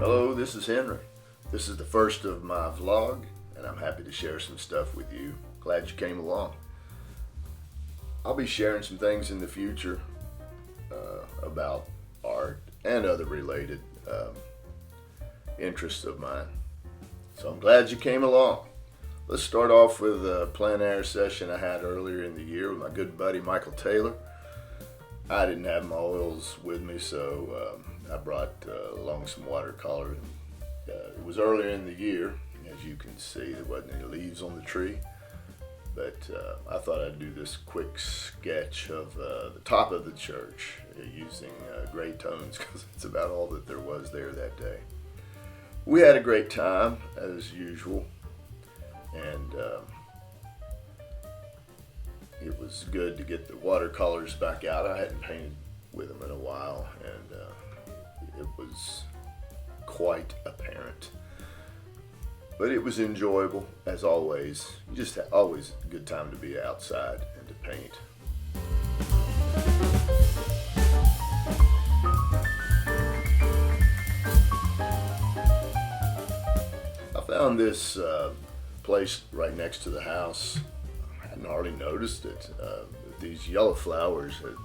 Hello, this is Henry. This is the first of my vlog, and I'm happy to share some stuff with you. Glad you came along. I'll be sharing some things in the future about art and other related interests of mine. So I'm glad you came along. Let's start off with a plein air session I had earlier in the year with my good buddy Michael Taylor. I didn't have my oils with me, so I brought along some watercolor. It was earlier in the year. As you can see, there wasn't any leaves on the tree, but I thought I'd do this quick sketch of the top of the church using gray tones because it's about all that there was there that day. We had a great time as usual, and it was good to get the watercolors back out. I hadn't painted with them in a while, and it was quite apparent. But it was enjoyable, as always. Just always a good time to be outside and to paint. I found this place right next to the house. I hadn't hardly noticed it. These yellow flowers had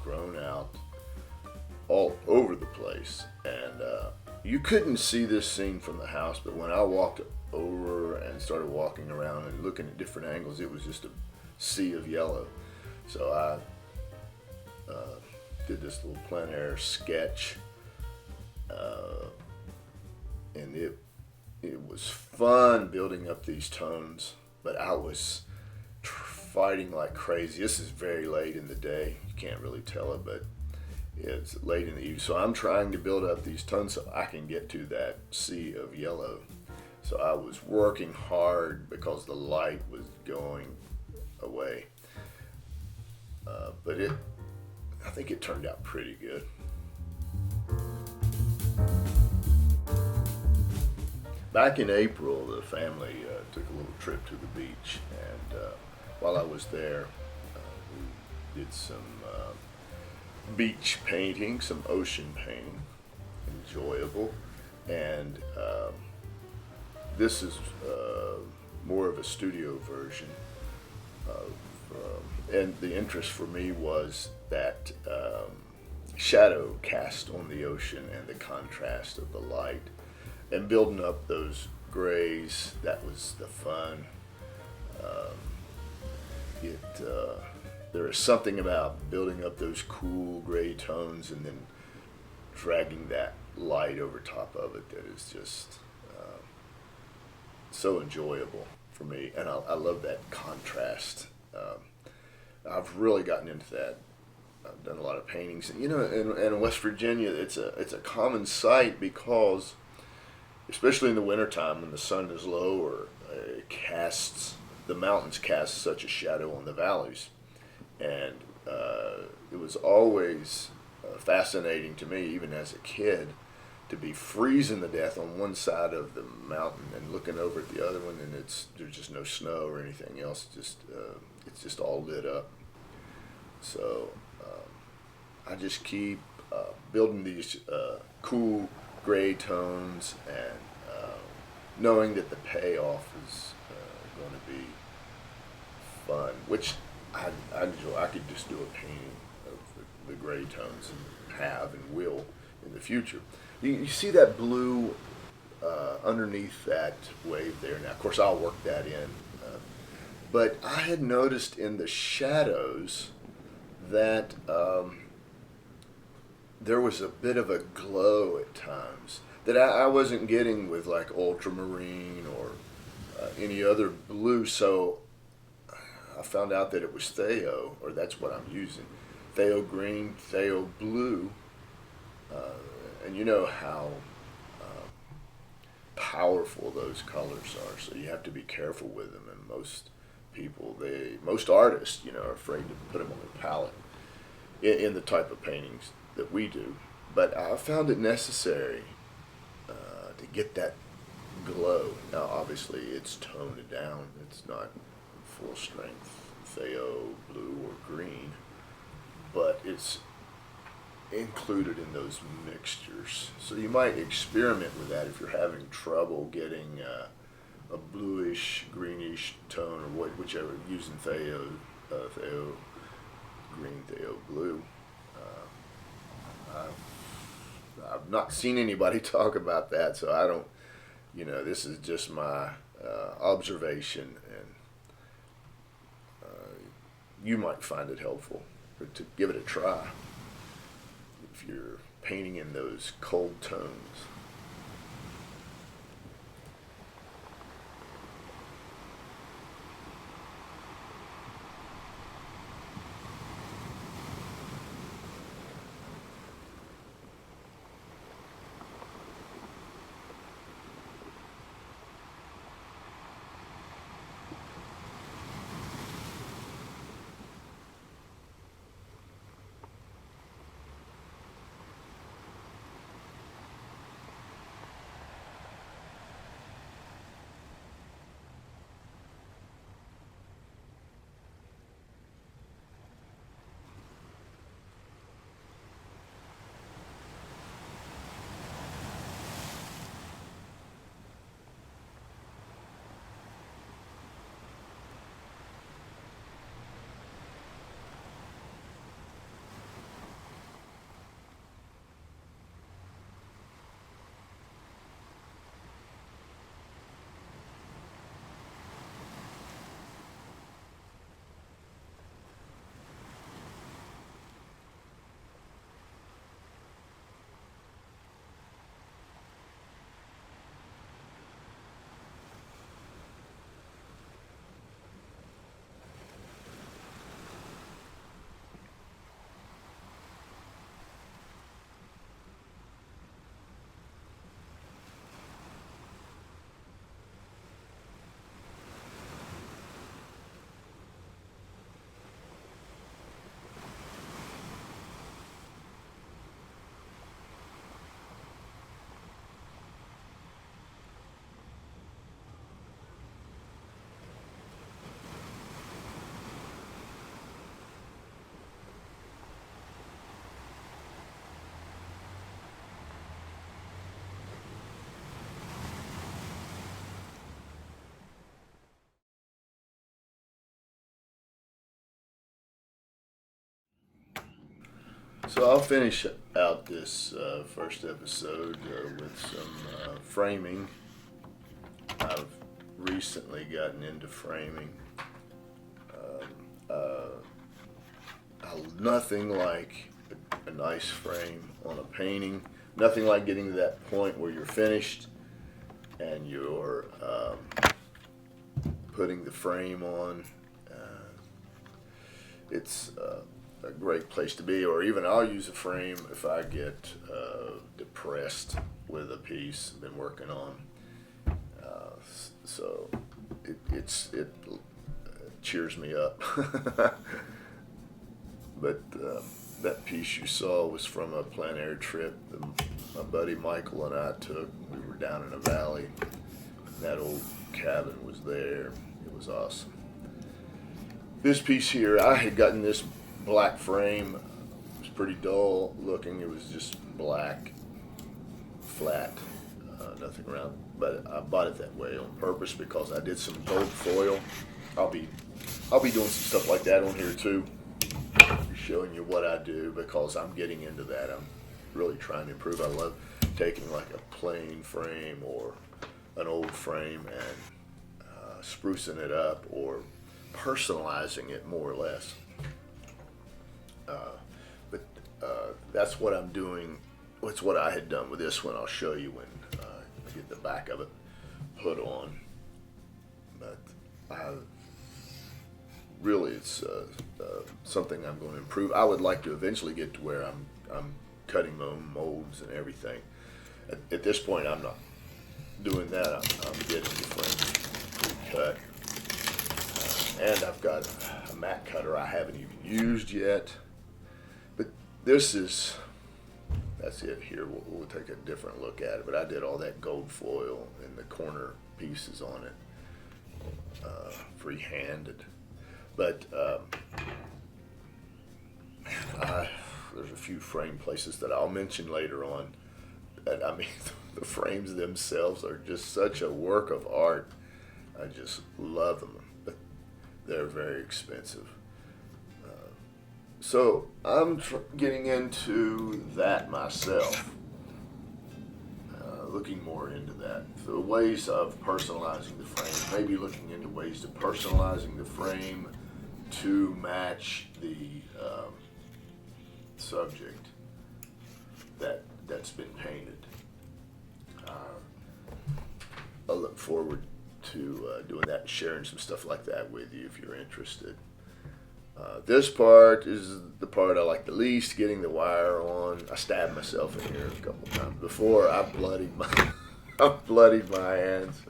grown out all over the place, and you couldn't see this scene from the house, but when I walked over and started walking around and looking at different angles, it was just a sea of yellow. So I did this little plein air sketch, and it was fun building up these tones, but I was fighting like crazy. This is very late in the day. You can't really tell it, but it's late in the evening. So I'm trying to build up these tones so I can get to that sea of yellow. So I was working hard because the light was going away. But I think it turned out pretty good. Back in April, the family took a little trip to the beach, and while I was there, we did some beach painting, some ocean painting, enjoyable, and this is more of a studio version of, and the interest for me was that shadow cast on the ocean and the contrast of the light, and building up those grays. That was the fun. There is something about building up those cool gray tones and then dragging that light over top of it that is just so enjoyable for me, and I love that contrast. I've really gotten into that. I've done a lot of paintings, and in West Virginia, it's a common sight because, especially in the wintertime when the sun is lower, the mountains cast such a shadow on the valleys. And it was always fascinating to me, even as a kid, to be freezing to death on one side of the mountain and looking over at the other one, and there's just no snow or anything else. It's just all lit up. So I just keep building these cool gray tones, and knowing that the payoff is going to be fun, which I enjoy. I could just do a painting of the gray tones, and have and will in the future. You see that blue underneath that wave there. Now, of course, I'll work that in. But I had noticed in the shadows that there was a bit of a glow at times that I wasn't getting with like ultramarine or any other blue. So I found out that it was Theo, or that's what I'm using. Theo green, Theo blue. And you know how powerful those colors are, so you have to be careful with them. And most artists, are afraid to put them on their palette in the type of paintings that we do. But I found it necessary to get that glow. Now, obviously, it's toned down. It's not full strength Theo blue or green, but included in those mixtures. So you might experiment with that if you're having trouble getting a bluish, greenish tone, or whichever, using Theo green, Theo blue. I've not seen anybody talk about that, so I don't, this is just my observation, and you might find it helpful to give it a try if you're painting in those cold tones. So I'll finish out this first episode with some framing. I've recently gotten into framing. Nothing like a nice frame on a painting. Nothing like getting to that point where you're finished and you're putting the frame on. It's a great place to be. Or even I'll use a frame if I get depressed with a piece I've been working on. So it cheers me up. But that piece you saw was from a plein air trip that my buddy Michael and I took. We were down in a valley. That old cabin was there. It was awesome. This piece here, I had gotten this black frame. It was pretty dull looking. It was just black, flat, nothing around. But I bought it that way on purpose because I did some gold foil. I'll be doing some stuff like that on here too, showing you what I do because I'm getting into that. I'm really trying to improve. I love taking like a plain frame or an old frame and sprucing it up or personalizing it more or less. But that's what I'm doing. It's what I had done with this one. I'll show you when I get the back of it put on. But really, it's something I'm going to improve. I would like to eventually get to where I'm cutting my own molds and everything. At this point, I'm not doing that. I'm getting the frame cut. And I've got a mat cutter I haven't even used yet. But that's it here. We'll take a different look at it. But I did all that gold foil and the corner pieces on it, free-handed. But man, there's a few frame places that I'll mention later on. And I mean, the frames themselves are just such a work of art. I just love them, but they're very expensive. So I'm getting into that myself, looking more into that. The ways of personalizing the frame, maybe looking into ways of personalizing the frame to match the subject that's been painted. I look forward to doing that and sharing some stuff like that with you if you're interested. This part is the part I like the least, getting the wire on. I stabbed myself in here a couple times before. I bloodied my hands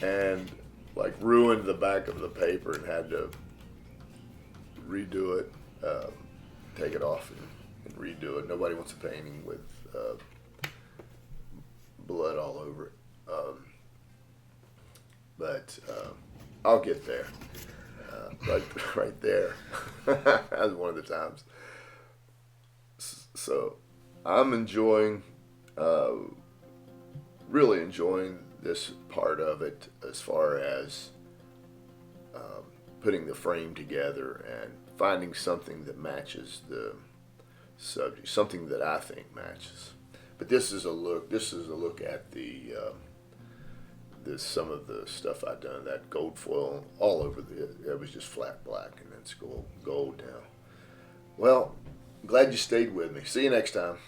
and like ruined the back of the paper and had to redo it, take it off and redo it. Nobody wants a painting with blood all over it. But I'll get there. Right there. That was one of the times. So I'm enjoying, really enjoying this part of it as far as putting the frame together and finding something that matches the subject, something that I think matches. But this is a look at the some of the stuff I've done, that gold foil all over it was just flat black and then it's gold now. Well, glad you stayed with me. See you next time.